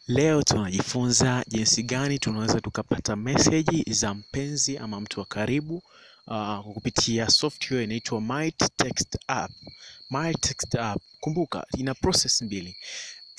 Leo tunajifunza jinsi gani tunaweza tukapata message za mpenzi ama mtu wa karibu kwa kupitia software inaitwa My Text App. My Text App, kumbuka ina process mbili.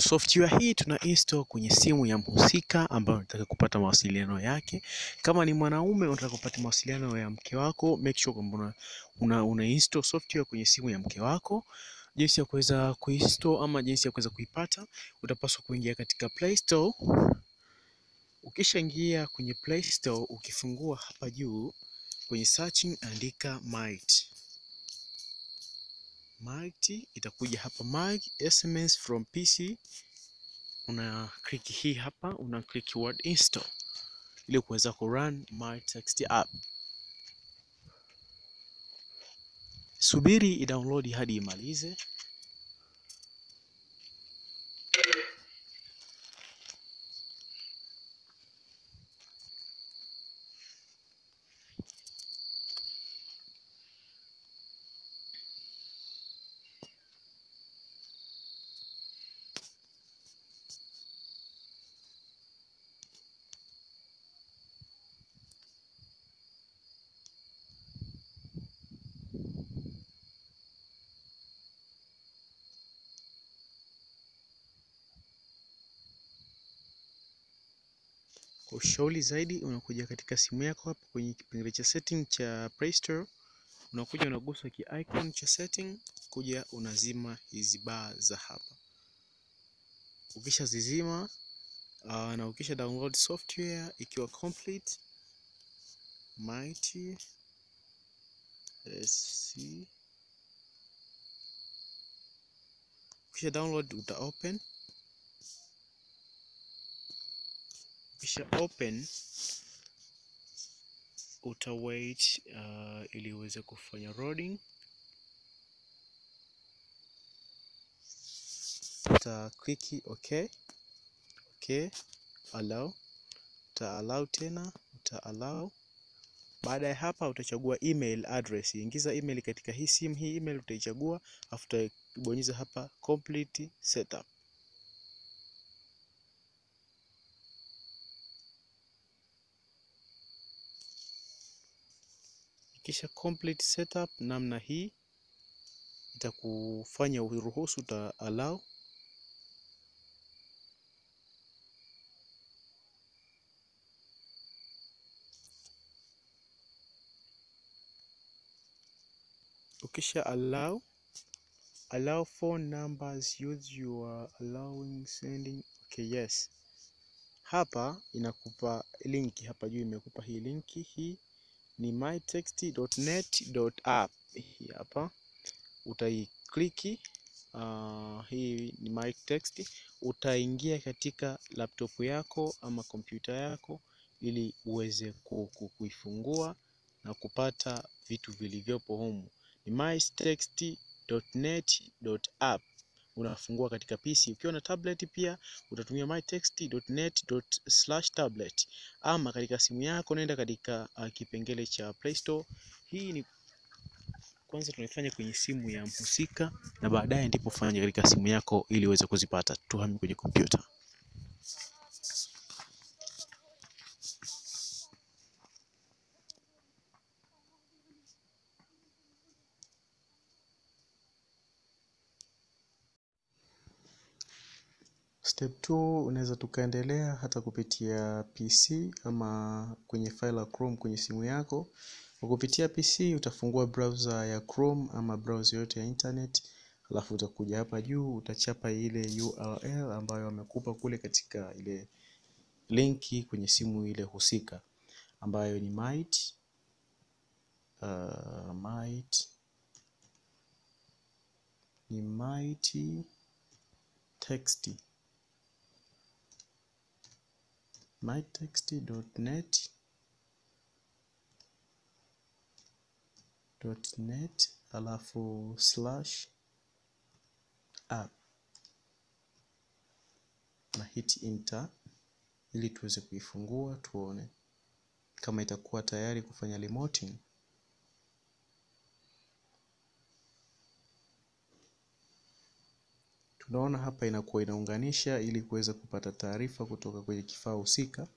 Software hii tuna install kwenye simu ya mhusika ambaye unataka kupata mawasiliano yake. Kama ni mwanaume unataka kupata mawasiliano ya mke wako, make sure kwamba una install software kwenye simu ya mke wako. Jinsi ya kuweza kuinstall ama jinsi ya kuweza kuipata, utapaswa kuingia katika Play Store. Ukishaingia kwenye Play Store, ukifungua hapa juu kwenye searching andika Might. Might itakuja hapa, My SMS from PC. Una click hii hapa, una click word install ili kuweza ku run My Text App. Subiri i-download hadi imalize. Kwa ushauri zaidi, unakuja katika simu yako hapa kwenye kipengele cha setting cha Play Store, unakuja unagusa ki icon cha setting, kuja unazima hizi bar za hapa. Ukisha zizima na ukisha download software ikiwa complete, Might SC, ukisha download uta open. Ukisha open uta wait ili uweze kufanya loading. Uta click okay, allow, uta allow tena, uta allow. Baada ya hapa utachagua email address. Ingiza email katika hii simu, hii email utaichagua, afu utabonyeza hapa complete setup. Kisha complete setup namna hii itakufanya uruhusu, uta allow. Ukisha allow phone numbers use your allowing sending. Okay, yes. Hapa inakupa linki hapa juu, imekupa hii linki. Hii ni mytext.net.app. Hii hapa utaikliki. Hii ni My Text. Utaingia katika laptop yako ama kompyuta yako ili uweze kuifungua na kupata vitu vilivyopo humu. Ni mytext.net.app. Unafungua katika PC. Ukiwa na tablet pia utatumia mytext.net/tablet, ama katika simu yako nenda katika kipengele cha Play Store. Hii ni kwanza tunaifanya kwenye simu ya mhusika na baadaye ndipo fanya katika simu yako ili uweze kuzipata. Tuhame kwenye kompyuta. Step 2, unaweza tukaendelea hata kupitia PC ama kwenye file ya Chrome kwenye simu yako. Kwa kupitia PC utafungua browser ya Chrome ama browser yote ya internet, alafu utakuja hapa juu utachapa ile URL ambayo wamekupa kule katika ile linki kwenye simu ile husika, ambayo ni Might Text. mytext.net alafu /app na hit enter ili tuweze kuifungua tuone kama itakuwa tayari kufanya remoting. Tunaona hapa inakuwa inaunganisha ili kuweza kupata taarifa kutoka kwenye kifaa husika.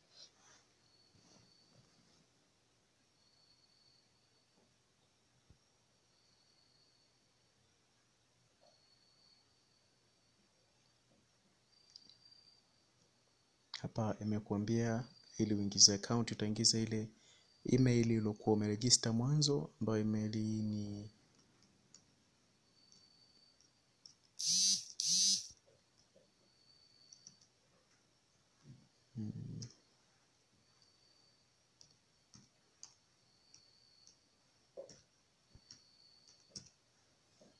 Hapa imekuambia ili uingize account utaingiza ile email iliyokuwa umeregister mwanzo, ambayo email ni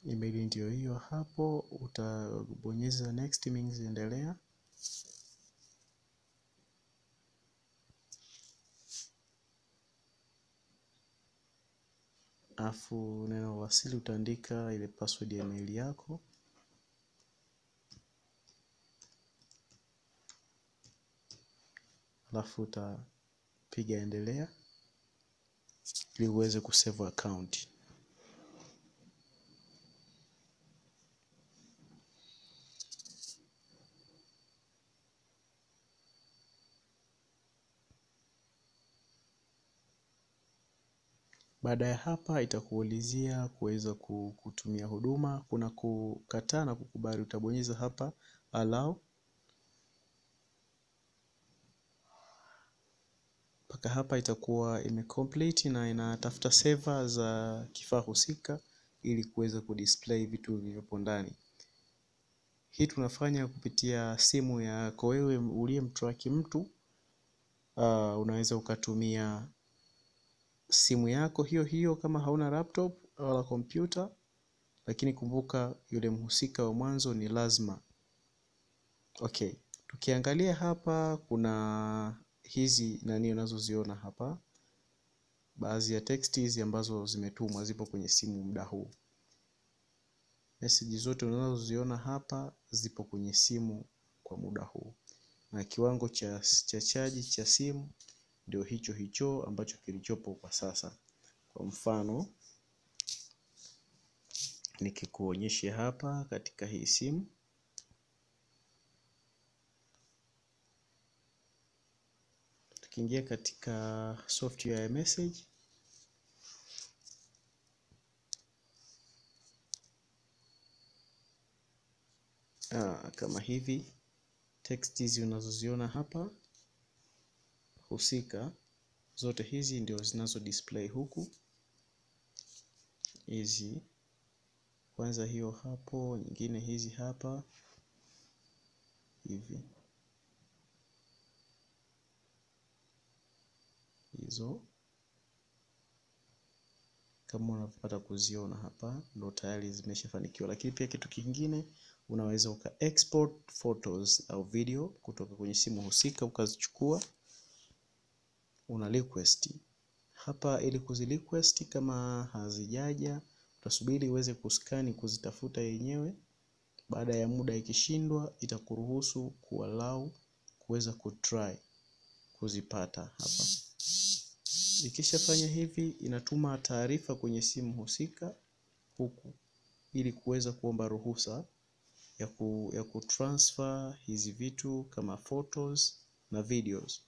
email ndio hiyo hapo. Utabonyeza next means endelea. Afu neno wasili utaandika ile password ya email yako. Alafu utapiga endelea ili uweze kusave account. Baada ya hapa itakuulizia kuweza kutumia huduma. Kuna kukataa na kukubali. Utabonyeza hapa allow. Paka hapa itakuwa imecomplete na inatafuta server za kifaa husika ili kuweza kudisplay vitu vilivyopo ndani. Hii tunafanya kupitia simu yako wewe uliyemtrack mtu. Unaweza ukatumia simu yako hiyo hiyo kama hauna laptop wala kompyuta, lakini kumbuka yule mhusika wa mwanzo ni lazima. Okay, tukiangalia hapa kuna hizi nani unazoziona hapa. Baadhi ya text hizi ambazo zimetumwa zipo kwenye simu muda huu. Message zote unazoziona hapa zipo kwenye simu kwa muda huu. Na kiwango cha chaji cha simu ndio hicho hicho ambacho kilichopo kwa sasa. Kwa mfano nikikuonyesha hapa katika hii simu, tukiingia katika software ya message, kama hivi text hizi unazoziona hapa husika, zote hizi ndio zinazo display huku. Hizi kwanza hiyo hapo, nyingine hizi hapa hivi, hizo kama unapata kuziona hapa ndio tayari zimeshafanikiwa. Lakini pia kitu kingine, unaweza uka export photos au video kutoka kwenye simu husika ukazichukua. Una request hapa ili kuzirequest. Kama hazijaja utasubiri uweze kuskani kuzitafuta yenyewe. Baada ya muda ikishindwa itakuruhusu kuallow kuweza kutry kuzipata hapa. Ikishafanya hivi inatuma taarifa kwenye simu husika huku ili kuweza kuomba ruhusa ya kutransfer hizi vitu kama photos na videos.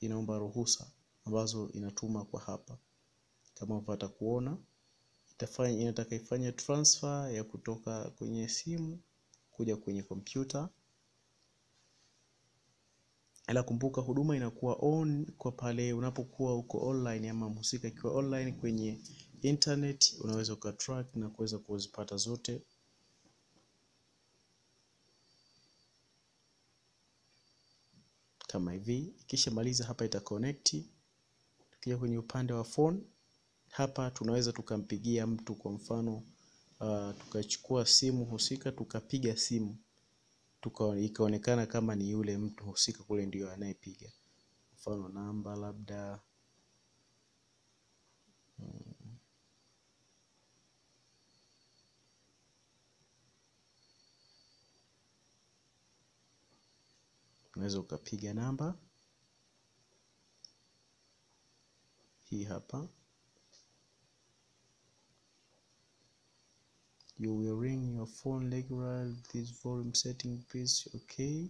Inaomba ruhusa ambazo inatuma kwa hapa. Kama upata kuona inataka ifanye transfer ya kutoka kwenye simu kuja kwenye kompyuta. Ila kumbuka huduma inakuwa on kwa pale unapokuwa uko online, ama mhusika ikiwa online kwenye internet unaweza ukatrack na kuweza kuzipata zote. Kama hivi, kisha maliza hapa ita connect. Tukija kwenye upande wa phone hapa tunaweza tukampigia mtu, kwa mfano tukachukua simu husika tukapiga simu ikaonekana kama ni yule mtu husika kule ndio anayepiga. Mfano namba labda unaweza ukapiga namba hii hapa, You will ring your phone regularly. This volume setting please. Okay,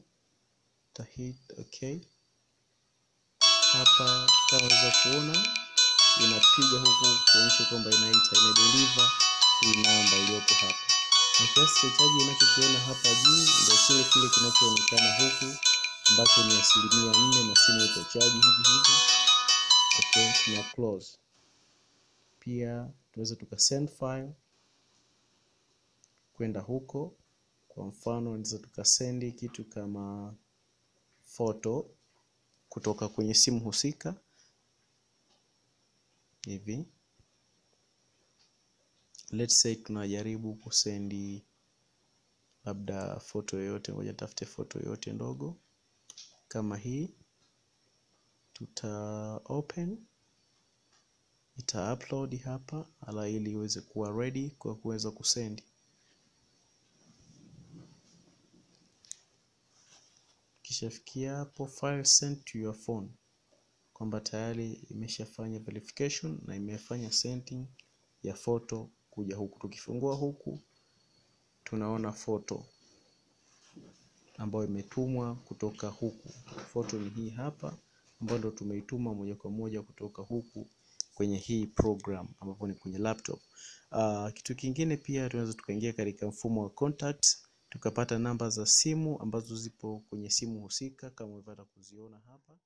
hit okay. Hapa utaweza kuona inapiga huku kuonyesha kwamba ina deliver hii namba iliyopo hapa. Na kiasi cha chaji unachokiona hapa juu ndio kile kinachoonekana huku ambacho ni 4% na simu ipo chaji hivi. Okay, tuna close. Pia tunaweza tukasend file kwenda huko. Kwa mfano tunaweza tukasendi kitu kama photo kutoka kwenye simu husika hivi. Let's say tunajaribu kusendi labda photo yoyote, ngoja tafute photo yoyote ndogo kama hii. Tuta open, ita upload hapa ala ili iweze kuwa ready kwa kuweza kusendi. Kishafikia hapo file sent to your phone, kwamba tayari imeshafanya verification na imefanya sending ya photo kuja huku. Tukifungua huku tunaona photo ambayo imetumwa kutoka huku. Photo ni hii hapa ambayo ndo tumeituma moja kwa moja kutoka huku kwenye hii program ambapo ni kwenye laptop. Kitu kingine pia tunaweza tukaingia katika mfumo wa contact tukapata namba za simu ambazo zipo kwenye simu husika kama unaweza kuziona hapa.